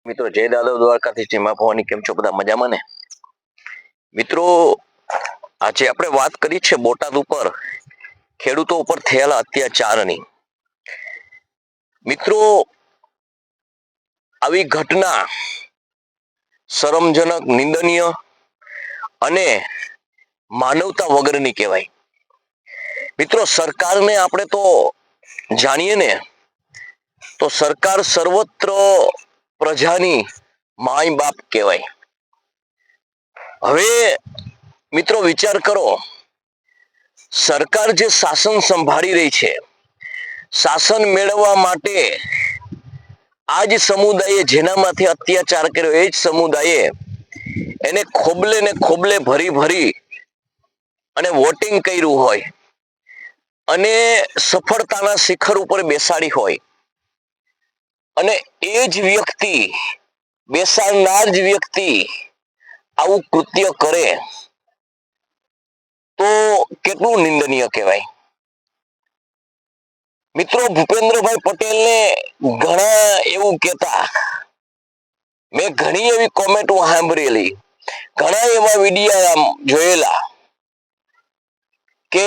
મિત્રો જય દાદવ દ્વારકાથી જેમાં ભવાની કેમ છો બધા મજામાં ને મિત્રો આજે આપણે વાત કરી છે બોટાદ ઉપર ખેડૂતો ઉપર થયેલા અત્યાચારની મિત્રો આવી ઘટના શરમજનક નિંદનીય અને માનવતા વગરની કહેવાય મિત્રો સરકારને આપણે તો જાણીએ ને તો સરકાર સર્વત્ર પ્રજાની માય બાપ કહેવાય હવે મિત્રો વિચાર કરો સરકાર જે શાસન સંભાળી રહી છે શાસન મેળવવા માટે આ જ સમુદાયે જેનામાંથી અત્યાચાર કર્યો એ જ સમુદાયે એને ખોબલે ને ખોબલે ભરી ભરી અને વોટિંગ કર્યું હોય અને સફળતાના શિખર ઉપર બેસાડી હોય અને એ જ વ્યક્તિ બેસાડનાર જ વ્યક્તિ આવું કૃત્ય કરે તો કેટલું નિંદનીય કહેવાય મિત્રો ભૂપેન્દ્રભાઈ પટેલને ઘણા એવું કહેતા મેં ઘણી એવી કોમેન્ટો સાંભળેલી ઘણા એવા વિડીયો જોયેલા કે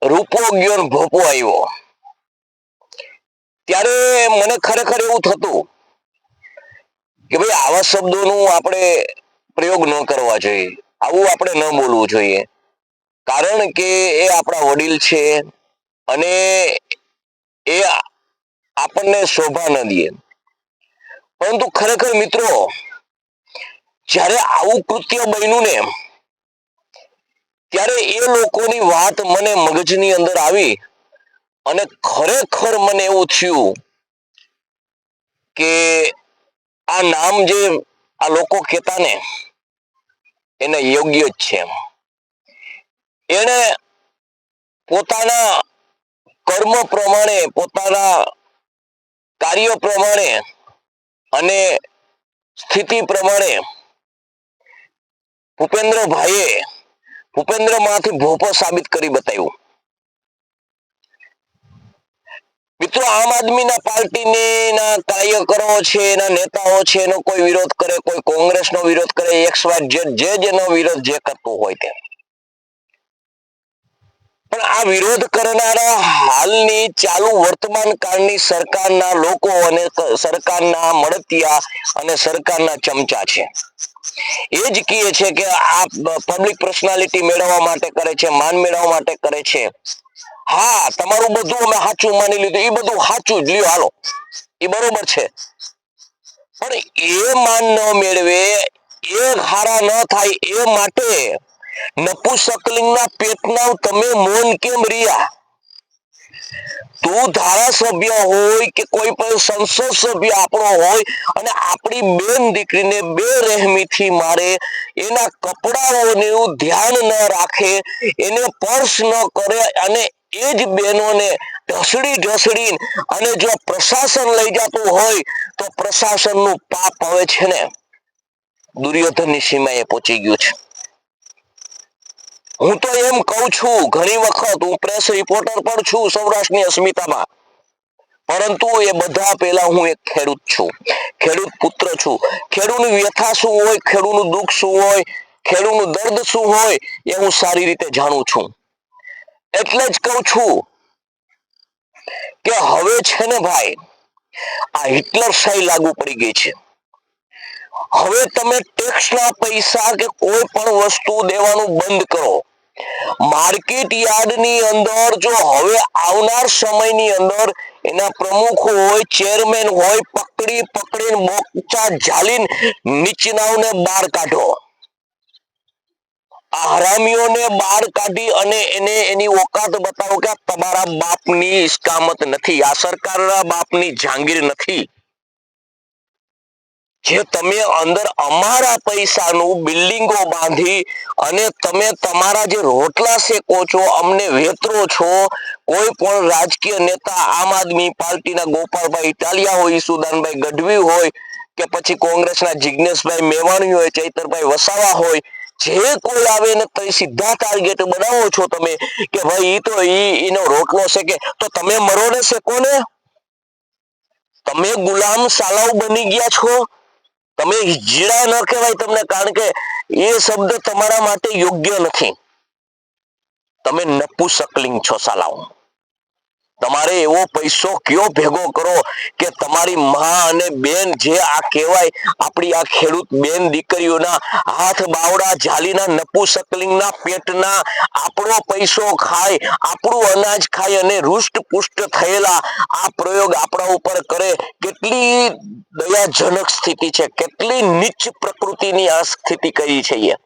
રૂપો ગયો ને ભોપો આવ્યો ત્યારે મને ખરેખર એવું થતું કે ભાઈ આવા શબ્દોનું આપણે પ્રયોગ ન કરવા જોઈએ આવું આપણે ન બોલવું જોઈએ કારણ કે એ આપણા વડીલ છે અને એ આપણને શોભા ન દે પરંતુ ખરેખર મિત્રો જ્યારે આવું કૃત્ય બન્યું ને ત્યારે એ લોકોની વાત મને મગજની અંદર આવી અને ખરેખર મને એવું થયું કે આ નામ જે આ લોકો કહેતા ને એને યોગ્ય જ છે એને પોતાના કર્મ પ્રમાણે પોતાના કાર્ય પ્રમાણે અને સ્થિતિ પ્રમાણે ભૂપેન્દ્રમાંથી ભોપો સાબિત કરી બતાવ્યું મિત્રો આમ આદમીના પાર્ટીના કાર્યકરો છે એના નેતાઓ છે એનો કોઈ વિરોધ કરે કોઈ કોંગ્રેસનો વિરોધ કરે XY જેનો વિરોધ જે કરતું હોય તે પણ આ વિરોધ કરનારા હાલની ચાલુ વર્તમાન કાળની સરકારના લોકો અને સરકારના મળતિયા અને સરકારના ચમચા છે એ જ કહે છે કે આ પબ્લિક પર્સનાલિટી મેળવવા માટે કરે છે માન મેળવવા માટે કરે છે હા તમારું બધું અમે સાચું માની લીધું એ બધું સાચું જ લ્યો હાલો એ બરોબર છે પણ એ માન ન મેળવે એ હારા ન થાય એ માટે નપુસકલિંગના પેટના તમે મૌન કેમ રહ્યા તું ધારાસભ્ય હોય કે કોઈ પણ સંસદ સભ્ય આપણો હોય અને આપણી બેન દીકરીને બેરહેમીથી મારે એના કપડાઓનું ધ્યાન ન રાખે એને સ્પર્શ ન કરે અને એ જ બહેનોને ઢસડી અને જો પ્રશાસન લઈ જતું હોય તો પ્રશાસનનું પાપ હવે છે ને દુર્યોધનની સીમાએ પહોંચી ગયું છે હું તો એમ કહું છું ઘણી વખત હું પ્રેસ રિપોર્ટર પણ છું સૌરાષ્ટ્રની અસ્મિતામાં પરંતુ એ બધા પહેલા હું એક ખેડૂત છું ખેડૂત પુત્ર છું ખેડૂતની વ્યથા શું હોય ખેડૂતનું દુઃખ શું હોય ખેડૂતનું દર્દ શું હોય એ હું સારી રીતે જાણું છું એટલે જ કહું છું કે હવે છે ને ભાઈ આ હિટલર શાહી લાગુ પડી ગઈ છે હવે તમે ટેક્સના પૈસા કે કોઈ પણ વસ્તુ દેવાનું બંધ કરો માર્કેટ યાર્ડની અંદર જો હવે આવનાર સમયની અંદર એના પ્રમુખ હોય ચેરમેન હોય પકડીને મોકચા ઝાલીને નીચેનાઓને બહાર કાઢો આ હરામીઓને બહાર કાઢી અને એને એની ઓકાત બતાવો કે તમારા બાપની ઇસ્કામત નથી આ સરકારના બાપની જાગીર નથી જે તમે અંદર અમારા પૈસાનું બિલ્ડિંગો બાંધી અને તમે તમારા જે રોટલા શેકો છો અમને વેતરો છો કોઈ પણ રાજકીય નેતા આમ આદમી પાર્ટીના ગોપાલભાઈ ઇટાલિયા હોય ઈસુદાનભાઈ ગઢવી હોય કે પછી કોંગ્રેસના જિગ્નેશભાઈ મેવાણી હોય ચૈતરભાઈ વસાવા હોય જે કોઈ આવે ને તો સીધા ટાર્ગેટ બનાવો છો તમે કે ભાઈ ઈ તો એનો રોટલો શેકે તો તમે મરો ને શેકો ને તમે ગુલામ સાલાવ બની ગયા છો. તમે હિજડા ન કહેવાય તમને, કારણ કે એ શબ્દ તમારા માટે યોગ્ય નથી. તમે નપુસકલિંગ છો સાલાવ. તમારે એવો પૈસો કયો ભેગો કરો કે તમારી માં અને બેન, જે આ કહેવાય આપણી આ ખેડૂત બેન દીકરીઓના હાથ બાવડા ઝાલીના નપુસકલિંગના પેટના આપણો પૈસો ખાય, આપણું અનાજ ખાય અને રૂષ્ટપુષ્ટ થયેલા આ પ્રયોગ આપણા ઉપર કરે. કેટલી દયાજનક સ્થિતિ છે, કેટલી નીચ પ્રકૃતિની આ સ્થિતિ કરી છે.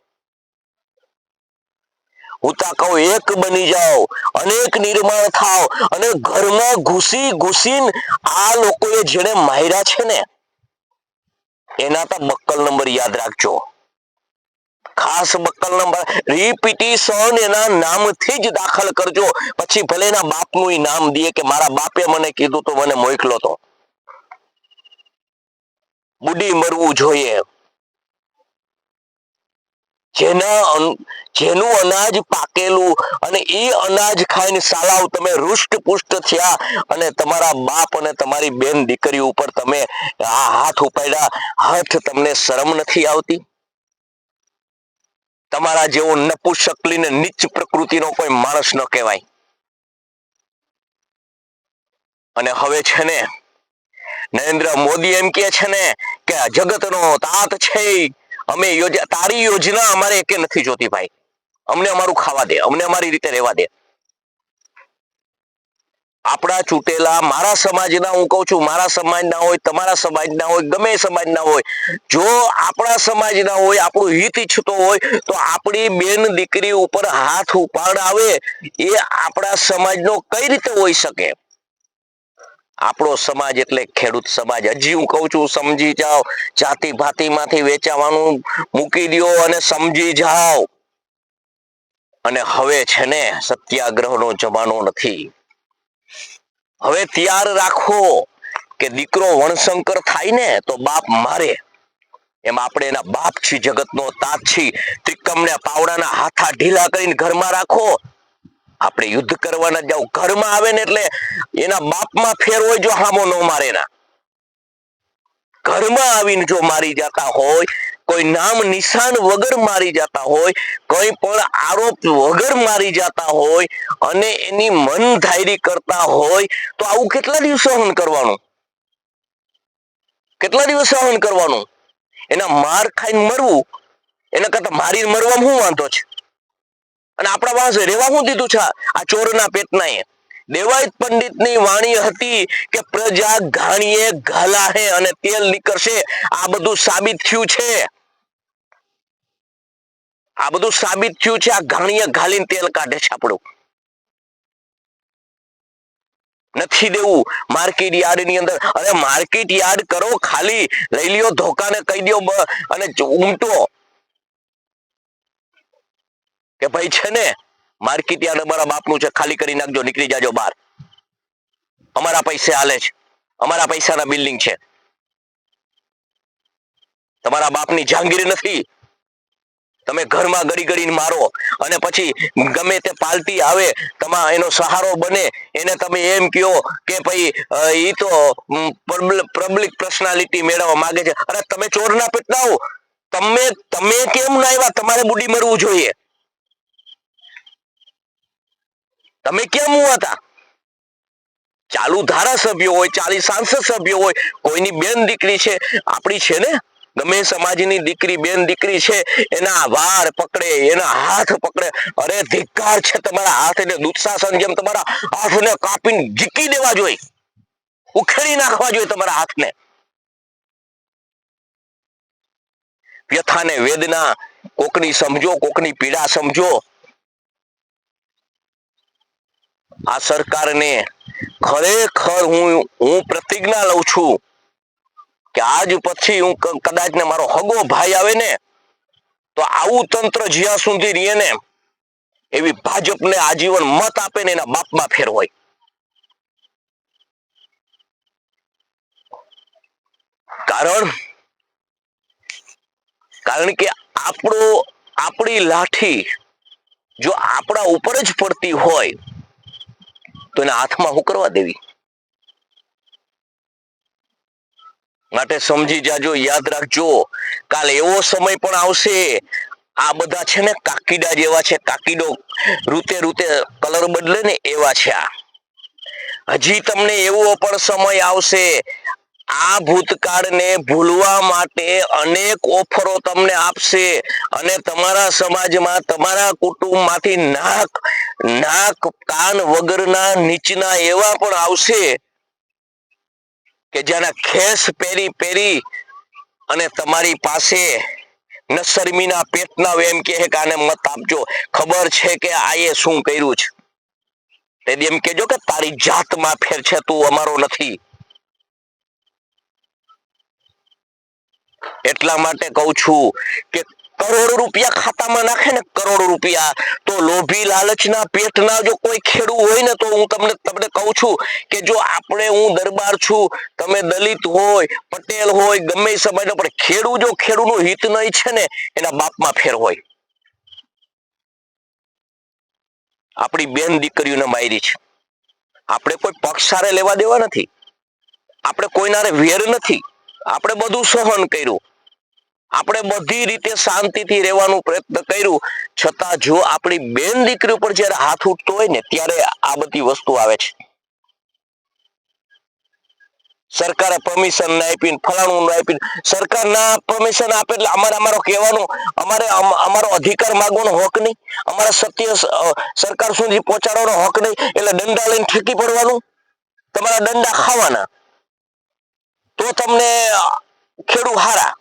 હું તા કહું, એક બની જાઓ, અનેક નિર્માણ થાવ અને ઘરમાં ઘૂસી ઘૂસીને આ લોકોએ જેને માર્યા છે ને એના તો બક્કલ નંબર યાદ રાખજો. ખાસ બક્કલ નંબર રિપીટિશન એના નામથી જ દાખલ કરજો. પછી ભલે એના બાપનું નામ દે કે મારા બાપે મને કીધું તો મને મોકલો તો. બુડી મરવું જોઈએ. જેનું અનાજ પાકેલું અને એ અનાજ ખાઈને સાલાવ તમે રૂષ્ટપુષ્ટ થયા અને તમારા બાપ અને તમારી બેન દીકરી ઉપર તમે આ હાથ ઉપાડ્યા. હાથ તમને શરમ નથી આવતી? તમારા જેવો નપુસકલીને નીચ પ્રકૃતિનો કોઈ માણસ ન કહેવાય. અને હવે છે ને નરેન્દ્ર મોદી એમ કે છે ને કે જગતનો તાત છે, અમે તારી યોજના અમારે એકે નથી જોતી ભાઈ. અમને અમારું ખાવા દે, અમને અમારી રીતે રહેવા દે. આપણા ચૂંટેલા, મારા સમાજના, હું કહું છું મારા સમાજના હોય, તમારા સમાજના હોય, ગમે સમાજના હોય, જો આપણા સમાજના હોય, આપણું હિત ઈચ્છતો હોય તો આપણી બેન દીકરી ઉપર હાથ ઉપાડાવે એ આપણા સમાજનો કઈ રીતે હોઈ શકે? આપણો સમાજ એટલે ખેડૂત સમાજ. હજી હું કહું છું, સમજી જાઓ. જાતિ ભાતિમાંથી વેચાવાનું મૂકી દો અને સમજી જાઓ. અને હવે છે ને સત્યાગ્રહનો જમાનો નથી. હવે તૈયાર રાખો કે દીકરો વણશંકર થાય ને તો બાપ મારે. એમ આપણે એના બાપ છીએ, જગતનો તાત છીએ. ત્રિકમને પાવડાના હાથા ઢીલા કરીને ઘરમાં રાખો. આપણે યુદ્ધ કરવાના જાવ. ઘરમાં આવે ને એટલે એના બાપમાં ફેર હોય જો હામો ન મારે ના. ઘરમાં આવીને જો મારી જતા હોય, કોઈ નામ નિશાન વગર મારી જતા હોય, કોઈ પણ આરોપ વગર મારી જતા હોય અને એની મન ધાયરી કરતા હોય તો આવું કેટલા દિવસ સહન કરવાનું? કેટલા દિવસ સહન કરવાનું? એના માર ખાઈને મરવું એના કરતા મારીને મરવામાં શું વાંધો છે? અને આપણા પાસે રેવા શું દીધું છે આ ચોરના પેટના? એ દેવાયત પંડિતની વાણી હતી કે પ્રજા ઘાણીએ ઘાલાહે અને તેલ નીકળશે. આ બધું સાબિત થયું છે. આ બધું સાબિત થયું છે. આ ઘાણીએ ઘાલીને તેલ કાઢે છે આપણું. નથી દેવું માર્કેટ યાર્ડ ની અંદર. અરે માર્કેટ યાર્ડ કરો, ખાલી લઈ લ્યો, ધોકાને કહી દો અને ઉમટો કે ભાઈ છે ને માર્કેટ યાર્ડ અમારા બાપનું છે, ખાલી કરી નાખજો, નીકળી જાજો બહાર. અમારા પૈસે હાલે છે, અમારા પૈસાના બિલ્ડિંગ છે. તમારા બાપની જહાંગીર નથી. તમે ઘરમાં ગળી ગળીને મારો અને પછી ગમે તે પાલટી આવે તમા એનો સહારો બને એને તમે એમ કહો કે ભાઈ એ તો પબ્લિક પર્સનાલિટી મેળવવા માંગે છે. અરે તમે ચોરના પેટના હો. તમે કેમ ના આવ્યા? તમારે બુડી મરવું જોઈએ. તમે કેમ હું હતા? ચાલુ ધારાસભ્ય હોય, 40 સાંસદ સભ્યો હોય, કોઈની બેન દીકરી છે, આપણી છે ને, ગમે સમાજની દીકરી બેન દીકરી છે, એના વાળ પકડે, એના હાથ પકડે. અરે ધિક્કાર છે તમારા હાથને. દુત્સાસન જેમ તમારા હાથને કાપીને ઝીકી દેવા જોઈએ, ઉખેડી નાખવા જોઈએ તમારા હાથને. વ્યથાને વેદના કોકની સમજો, કોકની પીડા સમજો. આ સરકારને ખરેખર હું પ્રતિજ્ઞા લઉં છું કે આજ પછી હું કદાચ ને મારો હગો ભાઈ આવે ને તો આવું તંત્ર જ્યાં સુધી રહે ને એવી ભાજપને આજીવન મત આપે ને એના બાપમાં ફેર હોય. કારણ કે આપણી લાઠી જો આપણા ઉપર જ પડતી હોય તો એના હાથમાં હું કરવા દેવી? માટે સમજી જાજો, યાદ રાખજો, કાલ એવો સમય પણ આવશે, આ બધા છે ને કાકીડા જેવા છે, કાકીડો રૂતે રૂતે કલર બદલે ને એવા છે આ. હજી તમને એવો પણ સમય આવશે, આ ભૂતકાળને ભૂલવા માટે અનેક ઓફરો તમને આપશે અને તમારા સમાજમાં, તમારા કુટુંબમાંથી નાક કાન વગરના નીચના એવા પણ આવશે કે જેના ખેસ પહેરી અને તમારી પાસે નસરમીના પેટના એમ કહે કે આને મત આપજો, ખબર છે કે આ એ શું કર્યું છે, તેથી એમ કેજો કે તારી જાતમાં ફેર છે, તું અમારો નથી. એટલા માટે કહું છું કે કરોડ રૂપિયા ખાતામાં નાખે ને, કરોડ રૂપિયા, તો લોભી લાલચના પેટના જો કોઈ ખેડૂ હોય ને, તો હું તમને કહું છું કે જો હું દરબાર છું, તમે દલિત હોય, પટેલ હોય, ગમે સમાજનો, પણ જો ખેડૂનું હિત નહીં છે ને, એના બાપમાં ફેર હોય. આપણી બેન દીકરીઓને મારી છે, આપણે કોઈ પક્ષ સારે લેવા દેવા નથી, આપણે કોઈનારે વેર નથી, આપણે બધું સહન કર્યું, આપણે બધી રીતે શાંતિથી રહેવાનું પ્રયત્ન કર્યું, છતાં જો આપણી બેન દીકરી ઉપર જ્યારે હાથ ઉઠતો હોય ને, ત્યારે આ બધી વસ્તુ આવે છે. સરકારે પરમિશન ના આપી, ફલાણું ના આપી, સરકાર ના પરમિશન આપે એટલે અમારો કહેવાનો, અમારો અધિકાર માંગવાનો હક નહીં, અમારા સત્ય સરકાર સુધી પહોંચાડવાનો હક નહીં, એટલે દંડા લઈને ઠેકી પડવાનું, તમારા દંડા ખાવાના, તો તમને ખેડૂ હારા,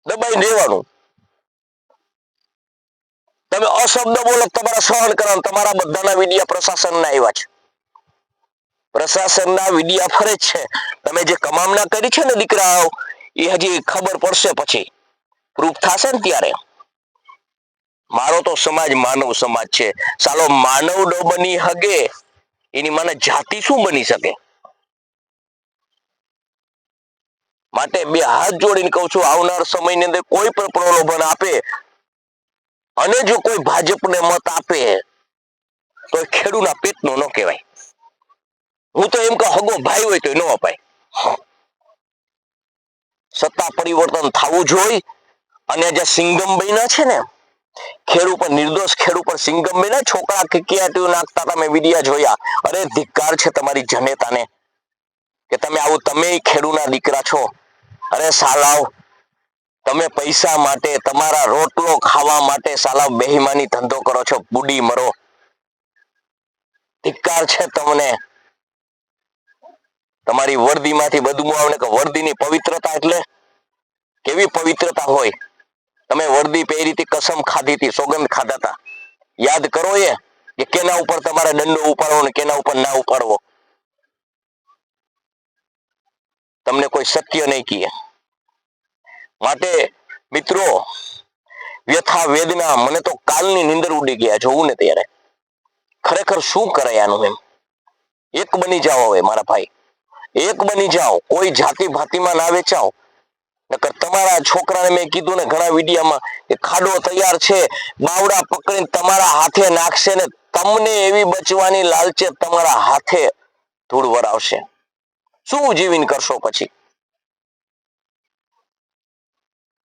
દબાઈને રહેવાનું. તમે અશબ્દ બોલો, તમારા સહન કરવાનું, તમારા બધાના વિડિયા પ્રશાસનના આવ્યા છે, પ્રશાસનના વિડિયા ફરે જ છે. તમે જે કમામણા કરી છે ને દીકરાઓ, એ હજી ખબર પડશે, પછી પ્રૂફ થશે ને ત્યારે. મારો તો સમાજ માનવ સમાજ છે, સાલો માનવ ન બની હગે એની મને જાતિ શું બની શકે? માટે બે હાથ જોડીને કહું છું, આવનાર સમયની અંદર કોઈ પણ પ્રલોભન આપે અને જો કોઈ ભાજપને મત આપે તો ખેડૂના પેટનો ન કહેવાય. હું તો એમ કહું, હગો ભાઈ હોય તો ન અપાય. સત્તા પરિવર્તન થવું જોઈએ, અને જે સિંગમ બન્યા છે ને, ખેડૂ પર નિર્દોષ ખેડૂ પર સિંગમ બન્યા, છોકરા કિકિયાટીઓ નાખતા તમે વિડિયા જોયા. અરે ધિક્કાર છે તમારી જનેતાને કે તમે આવું, તમે ખેડૂના દીકરા છો. અરે સાલાવ, તમે પૈસા માટે, તમારા રોટલો ખાવા માટે સાલાવ બેઈમાની ધંધો કરો છો, બુડી મરો. ધિક્કાર છે તમને. તમારી વર્દીમાંથી બદબુ આવે કે વર્દીની પવિત્રતા એટલે કેવી પવિત્રતા હોય? તમે વર્દી પહેરી હતી, કસમ ખાધી હતી, સોગંદ ખાધા હતા, યાદ કરો એ કે કેના ઉપર તમારે દંડો ઉપાડવો ને કેના ઉપર ના ઉપાડવો. તમને કોઈ સત્ય નહીં કહે. માટે મિત્રો, વ્યથા વેદના, મને તો કાલની નીંદર ઉડી ગયા જોવું ને ત્યારે. ખરેખર શું કરાય આનું? એમ એક બની જાઓ હવે મારા ભાઈ, એક બની જાઓ, કોઈ જાતિ ભાતિમાં ના વેચાઓ. નકર તમારા છોકરાને મેં કીધું ને ઘણા વિડીયામાં, કે ખાડો તૈયાર છે, બાવડા પકડીને તમારા હાથે નાખશે ને તમને એવી બચવાની લાલચે તમારા હાથે ધૂળ વરાવશે. શું જીવીને કરશો પછી?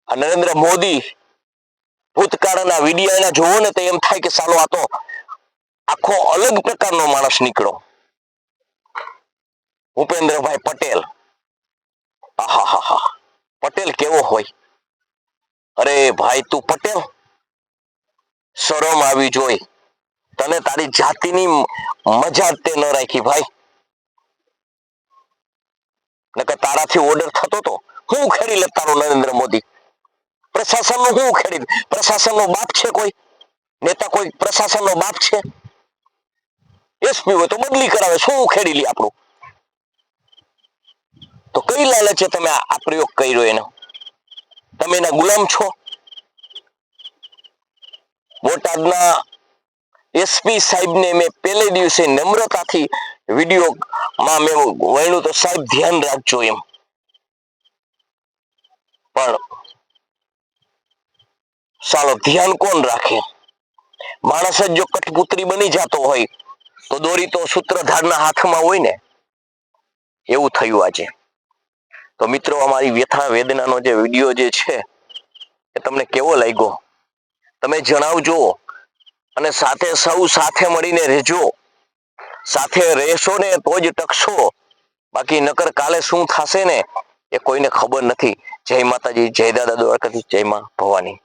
આ નરેન્દ્ર મોદી ભૂતકાળના વિડીયો એના જોવો ને તો એમ થાય કે સાલો આ તો આખો અલગ પ્રકારનો માણસ નીકળો. ભૂપેન્દ્રભાઈ પટેલ, આહાહા, પટેલ કેવો હોય? અરે ભાઈ તું પટેલ, શરમ આવી જોઈ તને, તારી જાતિની મજા તે ન રાખી ભાઈ. નકર તારાથી ઓર્ડર થતો તો હું ખેડી લે તારો નરેન્દ્ર મોદી. પ્રશાસનનો હું ખેડી, પ્રશાસનનો બાપ છે કોઈ નેતા? કોઈ પ્રશાસનનો બાપ છે? એસપી હોય તો બદલી કરાવે, શું ખેડી લે આપણું? તો કઈ લાલચે તમે આ પ્રયોગ કર્યો એનો? તમે એના ગુલામ છો? બોટાદના એસપી સાહેબને મેં પહેલે દિવસે નમ્રતાથી વિડીયોમાં મેં વણ્યું તો સાહેબ ધ્યાન રાખજો એમ. પણ સાલો ધ્યાન કોણ રાખે? માણસ જ જો કઠપુતળી બની જતો હોય તો દોરી તો સૂત્રધારના હાથમાં હોય ને. એવું થયું આજે. તો તો મિત્રો અમારી વ્યથા વેદનાનો જે વિડીયો જે છે એ તમને કેવો લાગ્યો તમે જણાવજો, અને સાથે સૌ સાથે મળીને રહેજો. સાથે રહેશો ને તો જ ટકશો, બાકી નકર કાલે શું થશે ને એ કોઈને ખબર નથી. જય માતાજી, જય દાદા દ્વારકાધીશ, જય માં ભવાની.